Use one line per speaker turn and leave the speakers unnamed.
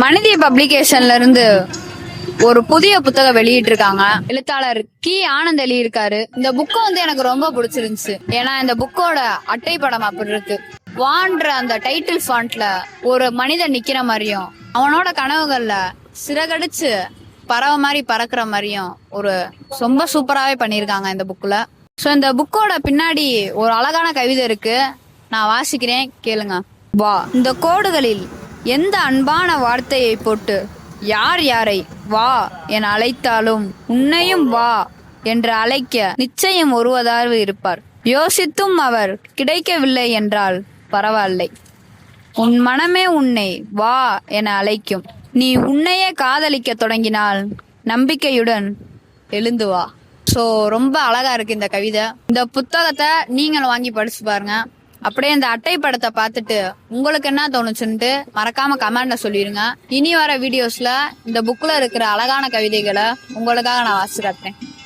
மனிதி பப்ளிகேஷன்ல இருந்து ஒரு புதிய புத்தகம் வெளியிட்டு இருக்காங்க. எழுத்தாளர் கி ஆனந்த் எழுதியிருக்காரு. இந்த புக்கு எனக்கு ரொம்ப பிடிச்சிருந்துச்சு. ஏன்னா இந்த புக்கோட அட்டை படம் அப்படி இருக்கு. வான்ற அந்த டைட்டில் ஃபாண்ட்ல ஒரு மனிதன் நிக்கிற மாதிரியும் அவனோட கனவுகள்ல சிறகடிச்சு பறவை மாதிரி பறக்கிற மாதிரியும் ஒரு ரொம்ப சூப்பராவே பண்ணிருக்காங்க இந்த புக்ல. சோ இந்த புக்கோட பின்னாடி ஒரு அழகான கவிதை இருக்கு, நான் வாசிக்கிறேன், கேளுங்க. வா, இந்த கோடுகளில் எந்த அன்பான வார்த்தையை போட்டு யார் யாரை வா என அழைத்தாலும் உன்னையும் வா என்று அழைக்க நிச்சயம் ஒருவதாவது இருப்பார். யோசித்தும் அவர் கிடைக்கவில்லை என்றால் பரவாயில்லை, உன் மனமே உன்னை வா என அழைக்கும். நீ உன்னையே காதலிக்க தொடங்கினால் நம்பிக்கையுடன் எழுந்து வா. சோ ரொம்ப அழகா இருக்கு இந்த கவிதை. இந்த புத்தகத்தை நீங்களும் வாங்கி படிச்சு பாருங்க. அப்படியே இந்த அட்டை படத்தை பார்த்துட்டு உங்களுக்கு என்ன தோணுச்சுன்ட்டு மறக்காம கமெண்ட்ல சொல்லிருங்க. இனி வர வீடியோஸ்ல இந்த புக்ல இருக்கிற அழகான கவிதைகளை உங்களுக்காக நான் வாசிச்சு காட்டுறேன்.